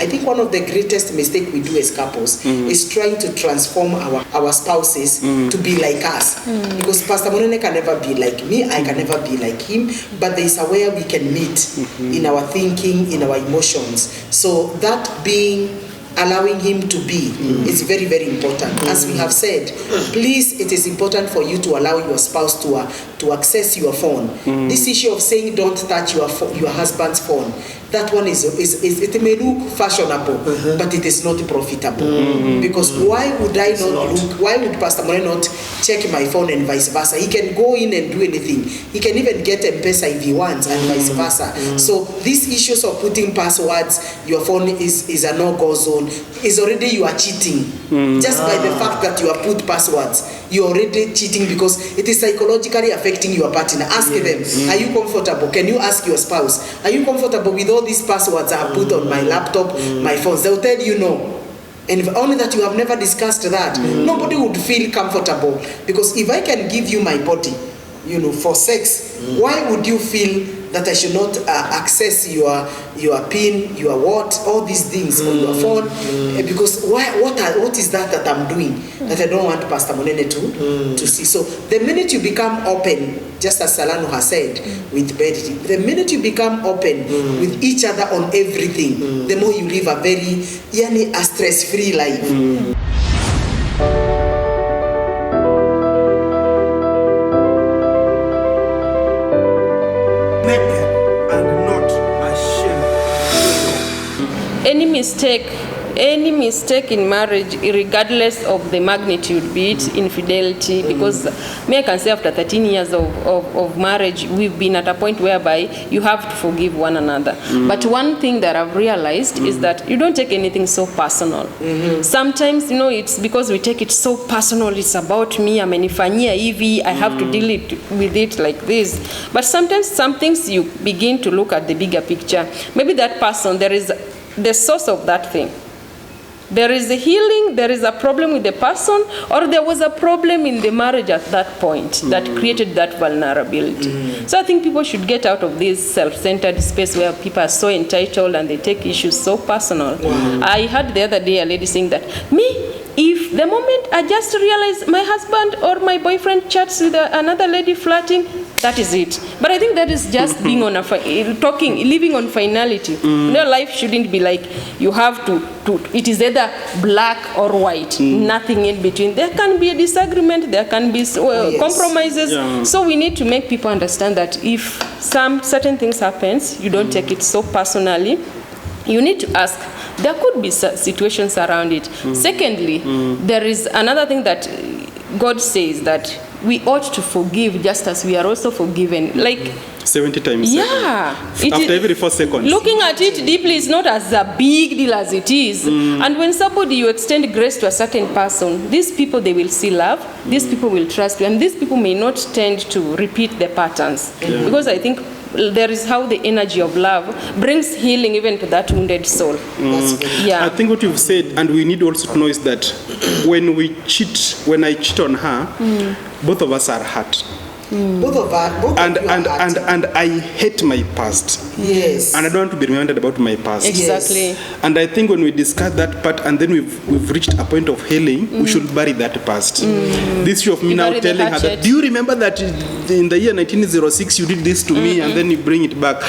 I think one of the greatest mistakes we do as couples is trying to transform our spouses to be like us. Because Pastor Monene can never be like me, I can never be like him, but there is a way we can meet in our thinking, in our emotions. So that being allowing him to be is very, very important. As we have said, please, it is important for you to allow your spouse to access your phone. This issue of saying don't touch your husband's phone, that one is it may look fashionable, but it is not profitable. Because why would I not look? Why would Pastor More not check my phone and vice versa? He can go in and do anything. He can even get M-Pesa if he wants, and vice versa. So these issues of putting passwords, your phone is a no-go zone, is already you are cheating. Just by the fact that you have put passwords, you're already cheating because it is psychologically affecting your partner. Ask them, are you comfortable? Can you ask your spouse, are you comfortable with all these passwords I have put on my laptop, my phones? They'll tell you no. And if only that you have never discussed that, nobody would feel comfortable. Because if I can give you my body, for sex, why would you feel that I should not access your PIN, your what, all these things on your phone? Because what is that I'm doing that I don't want Pastor Monene to see? So the minute you become open, just as Salano has said with Betty, the minute you become open with each other on everything, the more you live a very a stress-free life. Any mistake in marriage, regardless of the magnitude, be it infidelity, because I can say after 13 years of marriage, we've been at a point whereby you have to forgive one another. But one thing that I've realized is that you don't take anything so personal. Sometimes, it's because we take it so personal. It's about me, amenifanyia hivi, I have to deal with it like this. But sometimes some things you begin to look at the bigger picture. Maybe that person, there is the source of that thing. There is a healing, there is a problem with the person, or there was a problem in the marriage at that point that created that vulnerability. So I think people should get out of this self-centered space where people are so entitled and they take issues so personal. I heard the other day a lady saying that, if the moment I just realize my husband or my boyfriend chats with another lady flirting, that is it. But I think that is just being on living on finality. Life shouldn't be like you have to. It is either black or white, nothing in between. There can be a disagreement, there can be compromises. So we need to make people understand that if certain things happens, you don't take it so personally. You need to ask. There could be situations around it. Secondly, there is another thing that God says that we ought to forgive just as we are also forgiven. Like 70 times. Yeah. After every 4 seconds. Looking at it deeply is not as a big deal as it is. And when you extend grace to a certain person, these people, they will see love. These people will trust you. And these people may not tend to repeat the patterns. Because I think there is how the energy of love brings healing even to that wounded soul. I think what you've said, and we need also to know, is that when I cheat on her, both of us are hurt. Both of and I hate my past. Yes. And I don't want to be reminded about my past. Exactly. And I think when we discuss that part and then we've reached a point of healing, we should bury that past. This issue of me now telling her that, do you remember that in the year 1906 you did this to me, and then you bring it back.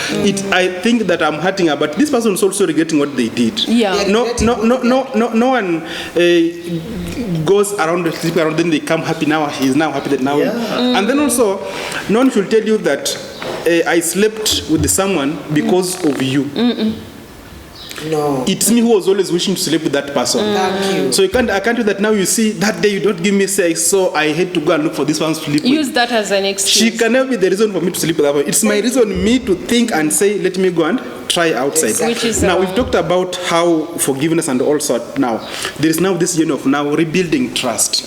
I think that I'm hurting her, but this person is also regretting what they did. No one goes around, sleep around, then they come happy now. He's now happy that now. And then also, no one should tell you that I slept with someone because of you. No. It's me who was always wishing to sleep with that person. Thank you. So I can't do that now. You see, that day you don't give me sex, so I had to go and look for this one to sleep with. Use that as an excuse. She can never be the reason for me to sleep with that one. It's my reason, me to think and say, let me go and try outside. Exactly. Now, we've talked about how forgiveness and also now, there is now this journey of now rebuilding trust.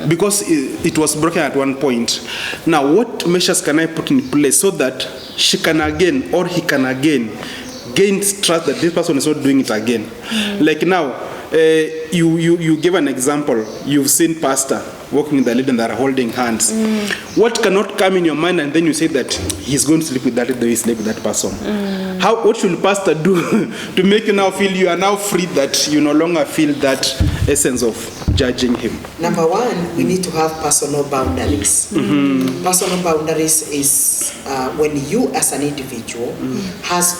Because it was broken at one point. Now, what measures can I put in place so that she can again, or he can again, gain trust that this person is not doing it again? Like now, you gave an example. You've seen pastor walking with the lady and they are holding hands. What cannot come in your mind and then you say that he's going to sleep with that, he sleep with that person? What should pastor do to make you now feel you are now free, that you no longer feel that essence of judging him? Number one, we need to have personal boundaries. Personal boundaries is when you as an individual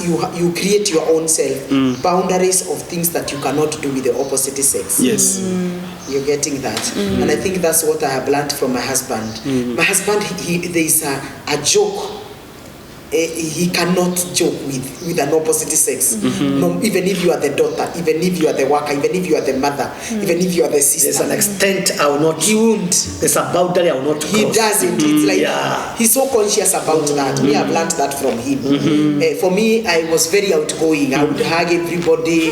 you create your own self boundaries of things that you cannot do with the opposite sex. Yes. You're getting that. And I think that's what I have learned from my husband. My husband, there's a joke. He cannot joke with an opposite sex. No, even if you are the daughter, even if you are the worker, even if you are the mother, even if you are the sister. There's an extent I will not. He won't. There's a boundary I will not cross. He doesn't. It's like he's so conscious about that. Me, I've learned that from him. For me, I was very outgoing. I would hug everybody.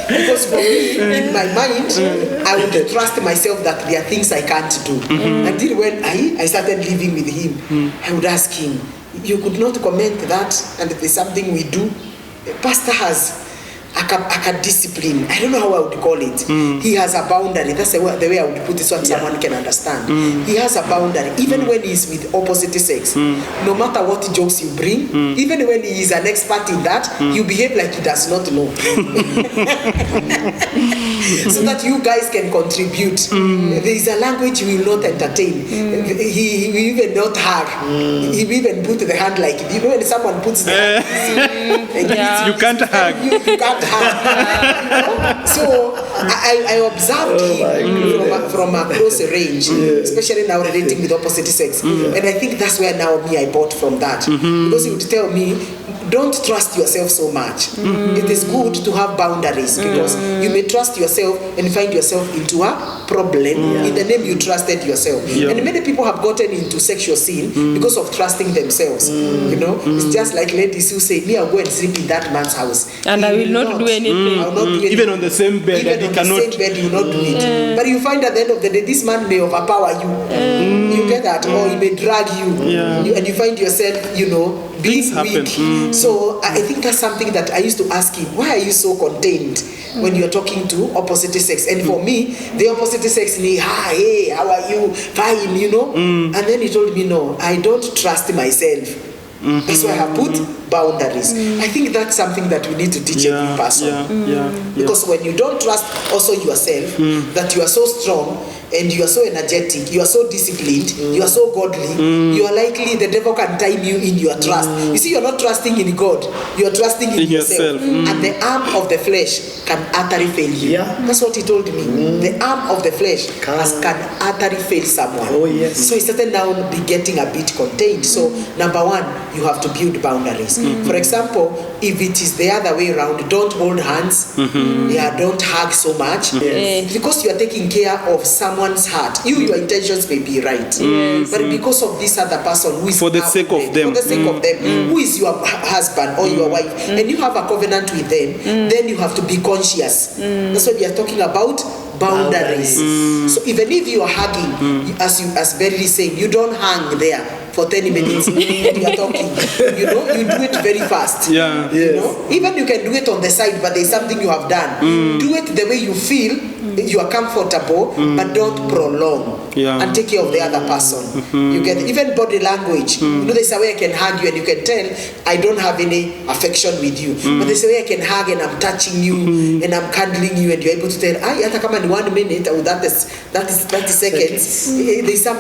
Because for me, in my mind, I would trust myself that there are things I can't do. Until when I started living with him, I would ask him, you could not comment that, and if there's something we do, pastor has a discipline. I don't know how I would call it. He has a boundary. That's the way I would put it so that someone can understand. He has a boundary. Even when he's with opposite sex, no matter what jokes you bring, even when he is an expert in that, you behave like he does not know. So that you guys can contribute. There is a language he will not entertain. He will even not hug. He will even put the hand like, you know, when someone puts the hand, you can't hug. You can't hug. So I observed him from across a range, especially now relating with opposite sex. And I think that's where now I bought from that. Because he would tell me, don't trust yourself so much. It is good to have boundaries because you may trust yourself and find yourself into a problem in the name you trusted yourself. And many people have gotten into sexual sin because of trusting themselves. You know, it's just like ladies who say, me, I'll go and sleep in that man's house. And I will not do anything. I will not do anything. Even on the same bed, even on the same bed, you will not do it. But you find at the end of the day, this man may overpower you. You get that? Or he may drag you. And you find yourself, you know, being weak. So I think that's something that I used to ask him, why are you so contained when you're talking to opposite sex? And for me, the opposite sex, hi, hey, how are you? Fine, you know? And then he told me, no, I don't trust myself. That's why I have put boundaries. I think that's something that we need to teach every person. Because when you don't trust also yourself, that you are so strong and you are so energetic, you are so disciplined, you are so godly, you are likely the devil can time you in your trust. You see, you're not trusting in God, you are trusting in yourself. And the arm of the flesh can utterly fail you. That's what he told me. The arm of the flesh can utterly fail someone. So he started now be getting a bit contained. So number one, you have to build boundaries. For example, if it is the other way around, don't hold hands, don't hug so much, because you are taking care of someone's heart. Your intentions may be right, but because of this other person who is for the sake of them, who is your husband or your wife, and you have a covenant with them, then you have to be conscious. That's what we are talking about. Boundaries. So even if you are hugging, as Beryl is saying, you don't hang there for 10 minutes when you are talking. You know, you do it very fast. You know, even you can do it on the side, but there's something you have done. Do it the way you feel you are comfortable, but don't prolong. And take care of the other person. You get even body language. You know, there's a way I can hug you and you can tell I don't have any affection with you. But there's a way I can hug and I'm touching you and I'm cuddling you and you're able to tell, hata kama ni 1 minute or that is 30 seconds. There's some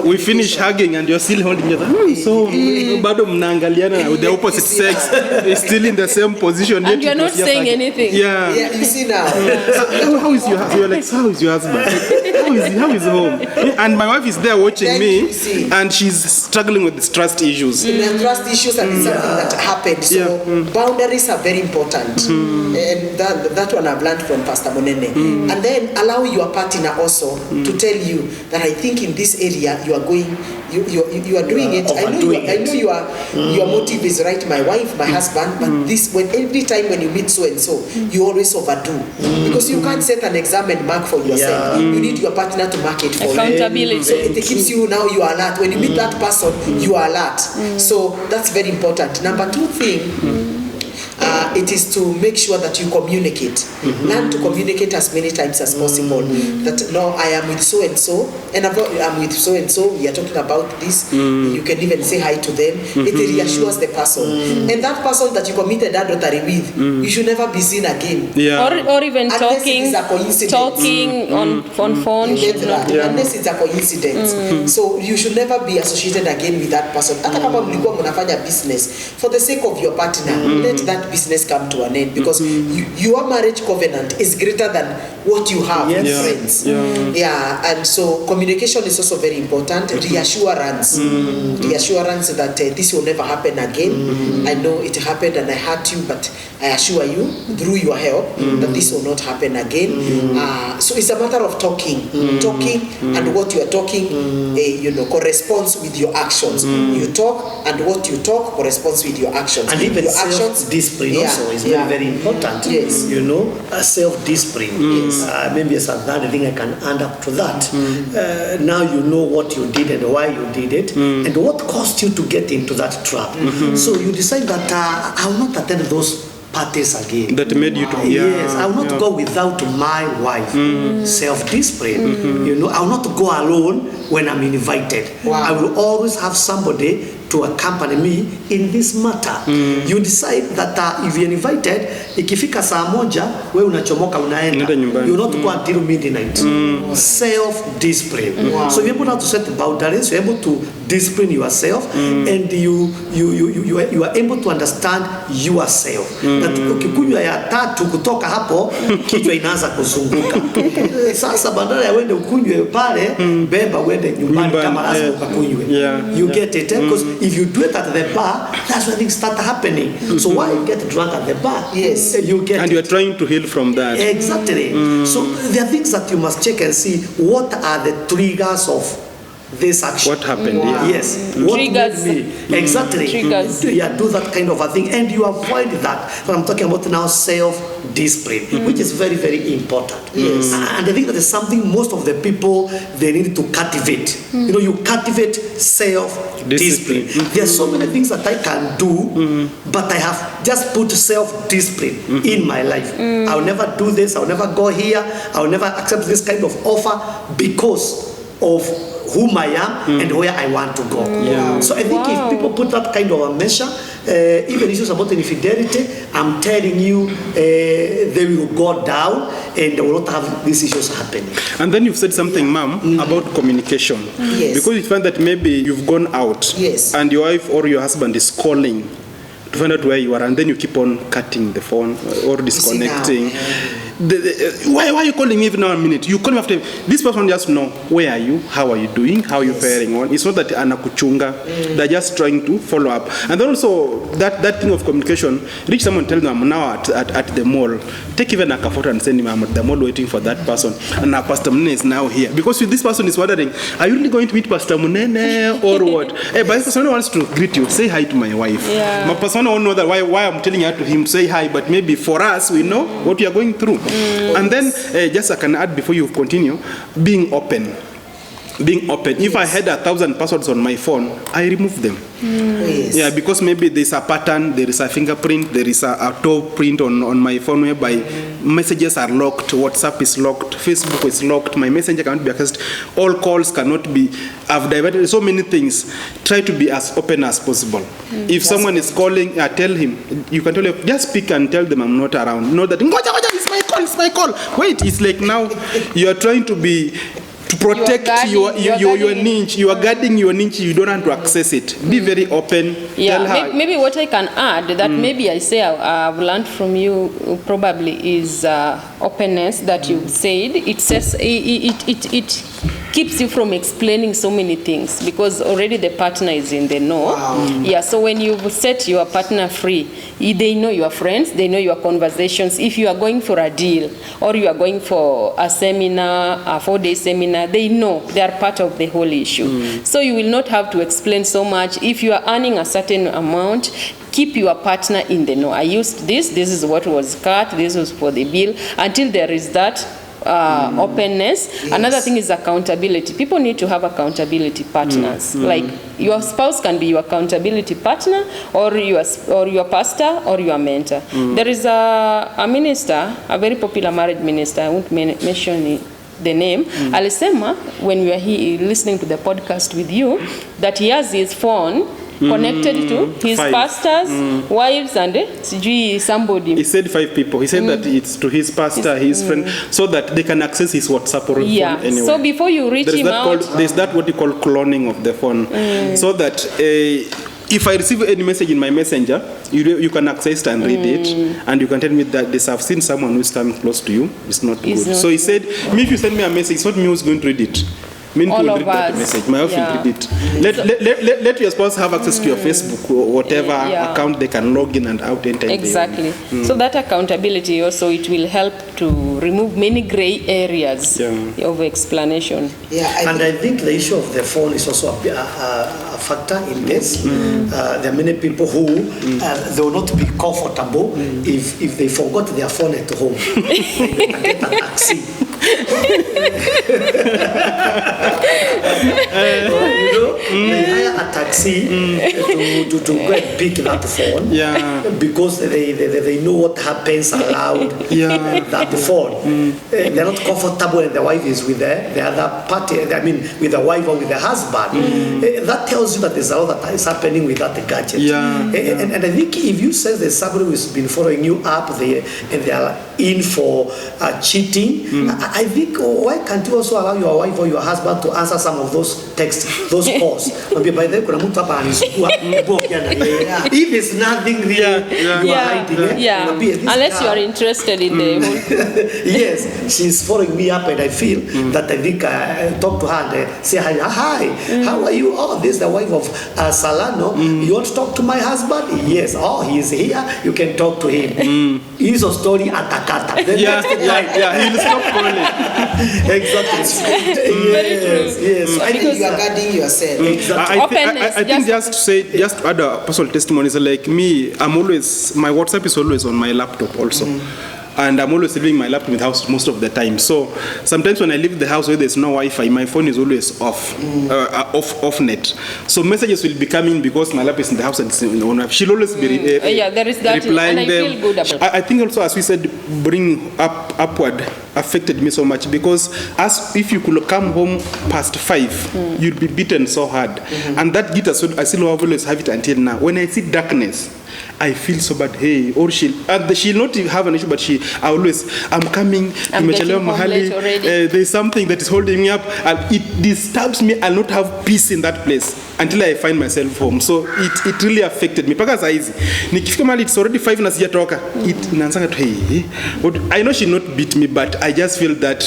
we finish hugging and you're still holding your so bado mnaangaliana with the opposite sex is still in the same position. And you're not saying anything. You see now. How is your husband? You're like, how is your husband? How is home? And my wife is there watching me, and she's struggling with these trust issues. Trust issues and something that happened. So boundaries are very important, and that one I've learned from Pastor Monene. And then allow your partner also to tell you that I think in this area you are going. You are doing it. I know your motive is right, my wife, my husband, but this every time when you meet so and so, you always overdo because you can't set an exam and mark for yourself. You need your partner to mark it for accountability. you. So it keeps you now. You are alert when you meet that person. You are alert. So that's very important. Number 2 thing. it is to make sure that you communicate. Learn to communicate as many times as possible. That no, I am with so and so, and I'm with so and so. We are talking about this. You can even say hi to them. It reassures the person, and that person that you committed adultery with, you should never be seen again. Or even Unless it is a coincidence. talking on phone. Unless it's a coincidence. So you should never be associated again with that person. Hata kama mlikuwa mnafanya business, for the sake of your partner, let that business come to an end, because your marriage covenant is greater than what you have with friends. And so communication is also very important. Reassurance. Reassurance that this will never happen again. I know it happened and I hurt you, but I assure you through your help that this will not happen again. So it's a matter of talking, and what you are talking, corresponds with your actions. You talk, and what you talk corresponds with your actions. And even your self-discipline also is very, very important. Yes. Self-discipline. Yes. Maybe as another thing I can add up to that. Now you know what you did and why you did it, and what caused you to get into that trap. So you decide that I will not attend those parties again. That made you to yes, I will not go without my wife. Self-discipline. I will not go alone when I'm invited. I will always have somebody to accompany me in this matter. You decide that if you're invited, ikifika saa moja, we unachomoka unaenda. You not go until midnight. Self-discipline. So you're able to set boundaries, you're able to discipline yourself, and you are able to understand yourself. That ukikunywa ya tatu kutoka hapo, kichwa inaanza kuzunguka. Sasa badala ya wende ukunywe pale, beba wende nyumbani kama lazima ukakunywe. You get it? Because if you do it at the bar, that's when things start happening. So why get drunk at the bar? Yes. You get and it. you are trying to heal from that. Exactly. So there are things that you must check and see what are the triggers of this action. What happened? Yes. What Triggers. made me? Exactly. Triggers. Do that kind of a thing, and you avoid that. But I'm talking about now self-discipline, which is very, very important. Yes. And I think that is something most of the people they need to cultivate. You cultivate self-discipline. There are so many things that I can do, but I have just put self-discipline in my life. I'll never do this. I'll never go here. I'll never accept this kind of offer because of whom I am and where I want to go. So I think if people put that kind of a measure, even issues about infidelity, I'm telling you, they will go down and they will not have these issues happening. And then you've said something, ma'am, about communication. Yes. Because you find that maybe you've gone out and your wife or your husband is calling to find out where you are, and then you keep on cutting the phone or disconnecting. Why are you calling me even now a minute? You call me after. This person just know where are you, how are you doing, how are you faring on. It's not that anakuchunga. They're just trying to follow up. And then also that thing of communication. Reach someone, tell them I'm now at the mall. Take even a photo and send him. I'm at the mall waiting for that person. And now Pastor Munene is now here because this person is wondering, are you really going to meet Pastor Munene or what? Hey, but if Pastor Munene wants to greet you, say hi to my wife. My Pastor Munene won't know that why I'm telling her to him say hi, but maybe for us we know what we are going through. And then just I can add before you continue, being open. If I had 1,000 passwords on my phone, I remove them. Yeah, because maybe there's a pattern, there is a fingerprint, there is a toe print on my phone whereby messages are locked, WhatsApp is locked, Facebook is locked, my messenger cannot be accessed, all calls cannot be. I've diverted so many things. Try to be as open as possible. If someone is calling, tell him, you can tell him, just speak and tell them I'm not around. Not that, it's my call. Wait, it's like now you are trying to protect your niche. You are guarding your niche. You don't want to access it. Be very open. Yeah, tell her. Maybe what I can add that maybe I say I've learned from you probably is openness that you said. It says it keeps you from explaining so many things because already the partner is in the know. Yeah, so when you set your partner free, they know your friends, they know your conversations. If you are going for a deal or you are going for a seminar, a 4-day seminar, they know they are part of the whole issue. So you will not have to explain so much. If you are earning a certain amount, keep your partner in the know. I used this is what was cut, this was for the bill. Until there is that openness. Yes. Another thing is accountability. People need to have accountability partners. Like your spouse can be your accountability partner, or your pastor, or your mentor. There is a minister, a very popular marriage minister, I won't mention the name, alisema when we were listening to the podcast with you, that he has his phone connected to his 5 pastors, wives, and somebody. He said 5 people. He said that it's to his pastor, his friend, so that they can access his WhatsApp or phone anyway. So before you reach him out, there's that what you call cloning of the phone, so that if I receive any message in my messenger, you can access it and read it, and you can tell me that this I've seen someone who's coming close to you. It's not good. So he said, me, if you send me a message, it's not me who's going to read it. All of read that us. message. My wife will read it. Let your spouse have access to your Facebook or whatever account they can log in and out anytime. Exactly. So that accountability also, it will help to remove many gray areas of explanation. And I think the issue of the phone is also a factor in this. There are many people who they will not be comfortable if they forgot their phone at home. They can get a taxi. They hire a taxi to go and pick that phone because they know what happens around that phone. They're not comfortable, and the wife is with the other party, I mean with the wife or with the husband. That tells you that there's a lot that is happening with that gadget. And I think if you say there's somebody who's been following you up there and they are in for cheating, I think why can't you also allow your wife or your husband to answer some of those texts, those calls? If there's nothing real, you are hiding. Unless you are interested in the yes, she's following me up, and I feel that I think I talk to her and say hi, how are you? Oh, this is the wife of Salano. You want to talk to my husband? Yes. Oh, he is here. You can talk to him. He's a story atakata. He'll stop calling. Exactly. Yes. I think you are guarding yourself. I think just to add a personal testimony, so like me, my WhatsApp is always on my laptop also. And I'm always leaving my laptop in the house most of the time. So sometimes when I leave the house where there's no Wi-Fi, my phone is always off net. So messages will be coming because my laptop is in the house and it's on. She'll always be there is that, replying and I them. feel good about I think also, as we said, bring upward affected me so much, because as if you could come home past 5, you'd be beaten so hard. And that guilt, I still always have it until now. When I see darkness, I feel so bad. Hey, or she'll not have an issue, but I'm coming. I'm getting home late already. There's something that is holding me up, and it disturbs me. I'll not have peace in that place until I find myself home. So it really affected me. Paka saizi nikifika mahali it's already 5 na sijatoka, it inaanza to hey. I know she'll not beat me, but I just feel that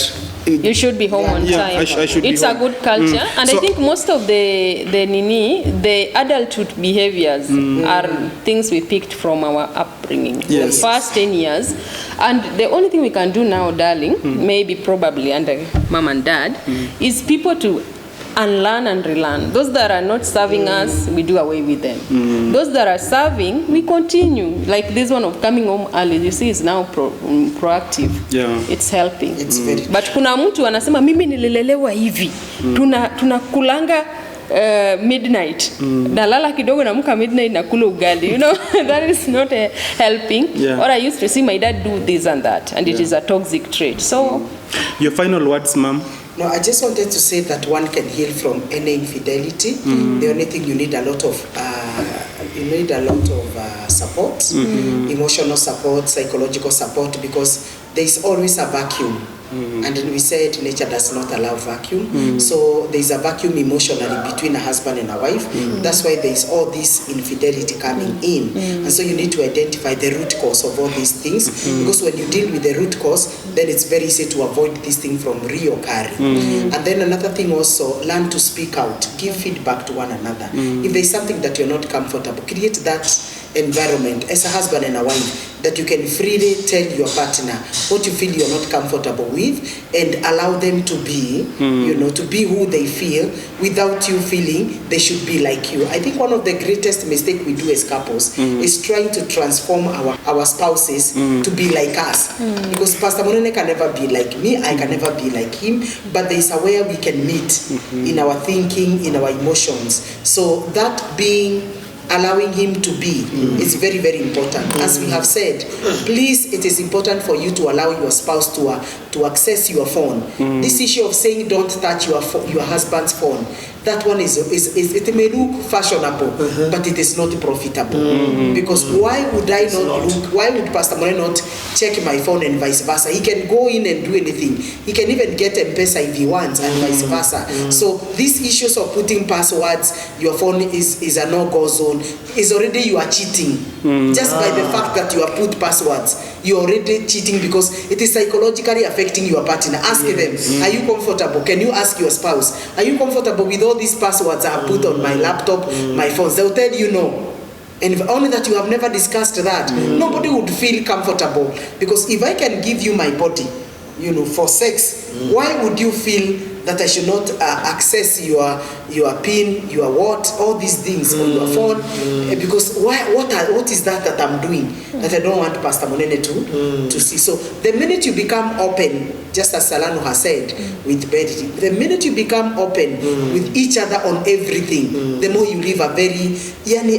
you should be home on time. I should it's be a home. good culture, and so I think most of the adulthood behaviors are things we picked from our upbringing, the first 10 years. And the only thing we can do now, darling, maybe probably under mom and dad, is people to unlearn and relearn. Those that are not serving us, we do away with them. Those that are serving, we continue. Like this one of coming home early, you see, is now proactive. It's helping. It's very but kuna mtu anasema mimi nililelewa hivi. Tunakulanga midnight. Nalala kidogo naamka midnight nakula ugali. You know, that is not helping. Or I used to see my dad do this and that, and it is a toxic trait. So your final words, ma'am? No, I just wanted to say that one can heal from any infidelity. The only thing you need a lot of support, emotional support, psychological support, because there is always a vacuum. And we said nature does not allow vacuum. So there is a vacuum emotionally between a husband and a wife. That's why there is all this infidelity coming in. And so you need to identify the root cause of all these things. Because when you deal with the root cause, then it's very easy to avoid this thing from reoccurring. And then another thing also, learn to speak out. Give feedback to one another. If there's something that you're not comfortable, create that environment as a husband and a wife. that you can freely tell your partner what you feel you're not comfortable with, and allow them to be, to be who they feel without you feeling they should be like you. I think one of the greatest mistakes we do as couples is trying to transform our spouses to be like us. Because Pastor Monene can never be like me, I can never be like him, but there is a way we can meet in our thinking, in our emotions. So that being allowing him to be is very, very important. As we have said, please, it is important for you to allow your spouse to access your phone. This issue of saying don't touch your husband's phone, that one is it may look fashionable, but it is not profitable. Because why would I not look? Why would Pastor More not check my phone and vice versa? He can go in and do anything. He can even get M-Pesa if he wants, and vice versa. So these issues of putting passwords, your phone is a no-go zone, is already you are cheating. Just by the fact that you have put passwords, you're already cheating, because it is psychologically affecting your partner. Ask them, are you comfortable? Can you ask your spouse, are you comfortable with all these passwords I have put on my laptop, my phones? They'll tell you no. And if only that you have never discussed that, nobody would feel comfortable. Because if I can give you my body, for sex, why would you feel that I should not access your PIN, your what, all these things on your phone? Because what is that I'm doing that I don't want Pastor Monene to see? So the minute you become open, just as Salano has said with Betty, the minute you become open with each other on everything, the more you live a very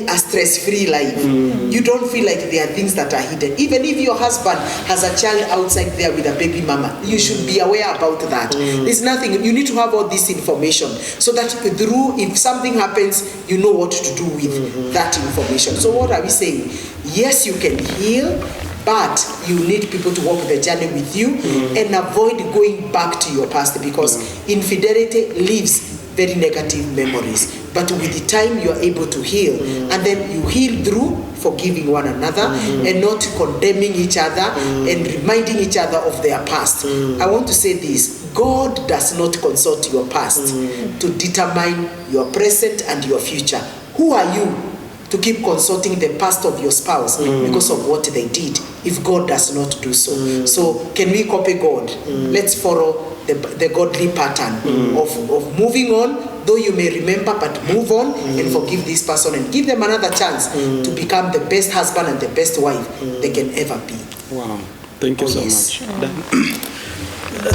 a stress-free life. You don't feel like there are things that are hidden. Even if your husband has a child outside there with a baby mama, you should be aware about that. There's nothing, you need to have all this information so that if something happens, you know what to do with that information. So what are we saying? Yes, you can heal, but you need people to walk the journey with you and avoid going back to your past, because infidelity leaves very negative memories. But with the time you are able to heal, and then you heal through forgiving one another and not condemning each other and reminding each other of their past. I want to say this: God does not consult your past to determine your present and your future. Who are you to keep consulting the past of your spouse because of what they did, if God does not do so? So can we copy God? Let's follow the godly pattern of moving on, though you may remember, but move on and forgive this person and give them another chance to become the best husband and the best wife they can ever be. Wow, thank you so much.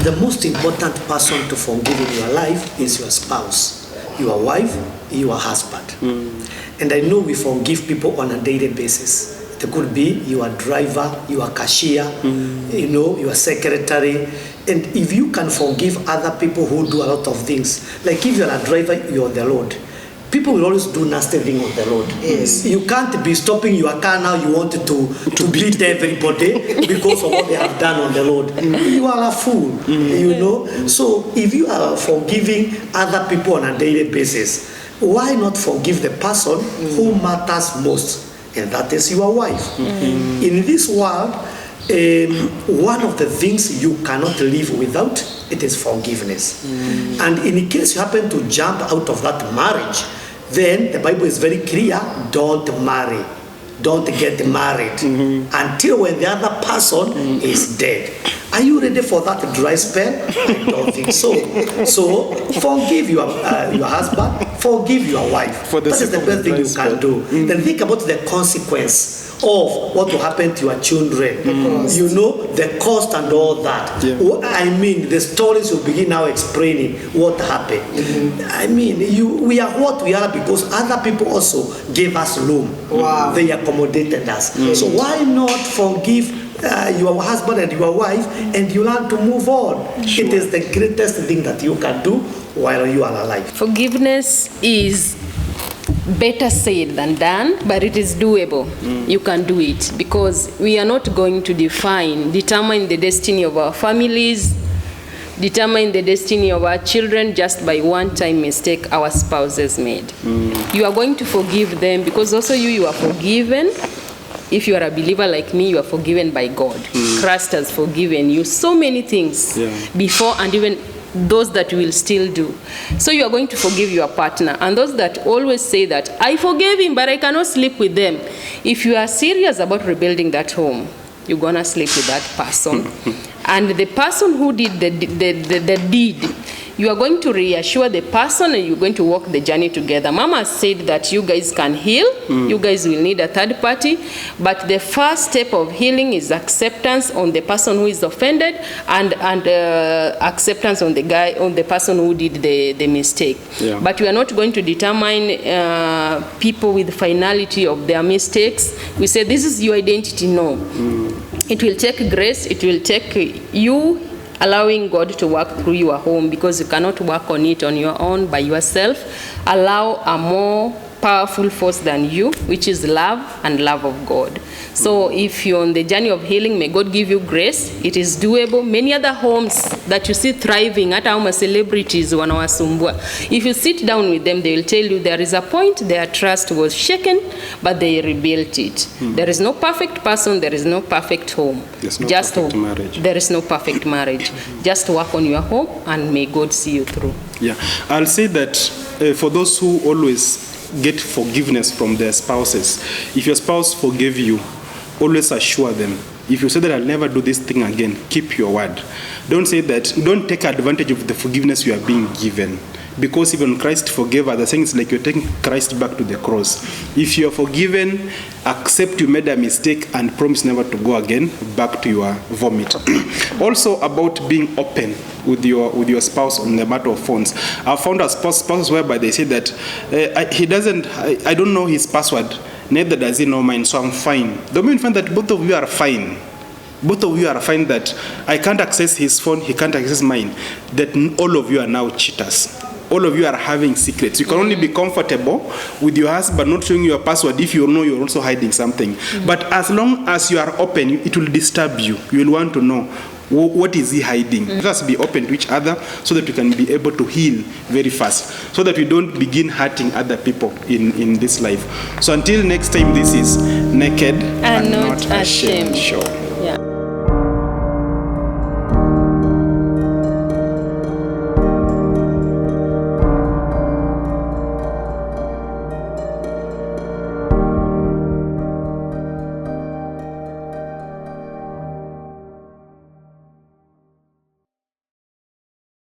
The most important person to forgive in your life is your spouse, your wife, your husband. And I know we forgive people on a daily basis. It could be your driver, your cashier, your secretary. And if you can forgive other people who do a lot of things, like if you're a driver, you're the road. People will always do nasty things on the road. Yes. You can't be stopping your car now, you want to beat everybody because of what they have done on the road. You are a fool, So if you are forgiving other people on a daily basis, why not forgive the person who matters most? And that is your wife. In this world, one of the things you cannot live without, it is forgiveness. And in case you happen to jump out of that marriage, then the Bible is very clear: don't marry, don't get married until when the other person is dead. Are you ready for that dry spell? I don't think so. So forgive your husband, forgive your wife. That is the best thing you can do. Then think about the consequence of what will happen to your children. The cost and all that. I mean, the stories will begin now explaining what happened. I mean, we are what we are because other people also gave us room. Wow. They accommodated us. So why not forgive your husband and your wife, and you learn to move on? Sure. It is the greatest thing that you can do while you are alive. Forgiveness is better said than done, but it is doable. You can do it, because we are not going to determine the destiny of our families, determine the destiny of our children just by one-time mistake our spouses made. You are going to forgive them because also you are forgiven. If you are a believer like me, you are forgiven by God. Christ has forgiven you so many things before, and even those that you will still do. So you are going to forgive your partner. And those that always say that, I forgave him, but I cannot sleep with them. if you are serious about rebuilding that home, you're gonna sleep with that person. And the person who did the deed, you are going to reassure the person and you're going to walk the journey together. Mama said that you guys can heal, you guys will need a third party, but the first step of healing is acceptance on the person who is offended and acceptance on the person who did the mistake. Yeah. But we are not going to determine people with finality of their mistakes. We say this is your identity. No. It will take grace, it will take you allowing God to work through your home, because you cannot work on it on your own by yourself. Allow a more powerful force than you, which is love and love of God. So if you're on the journey of healing, may God give you grace. It is doable. Many other homes that you see thriving, hata homa celebrities wanawasumbua. If you sit down with them, they will tell you there is a point their trust was shaken, but they rebuilt it. There is no perfect person, there is no perfect home. There's no Just perfect home. marriage. There is no perfect marriage. Just work on your home and may God see you through. Yeah, I'll say that for those who always get forgiveness from their spouses, if your spouse forgave you, always assure them. If you say that I'll never do this thing again, keep your word. Don't say that. Don't take advantage of the forgiveness you are being given. Because even Christ forgave others, saying it's like you're taking Christ back to the cross. If you're forgiven, accept you made a mistake and promise never to go again back to your vomit. Also about being open with your spouse on the matter of phones. I've found a spouses whereby they say that I don't know his password, neither does he know mine, so I'm fine. The moment you find that both of you are fine, that I can't access his phone, he can't access mine, that all of you are now cheaters. All of you are having secrets. You can only be comfortable with your husband not showing your password if you know you're also hiding something. But as long as you are open, it will disturb you. You will want to know what is he hiding. Let us be open to each other so that we can be able to heal very fast, so that we don't begin hurting other people in this life. So until next time, this is Naked And Not Ashamed. Show.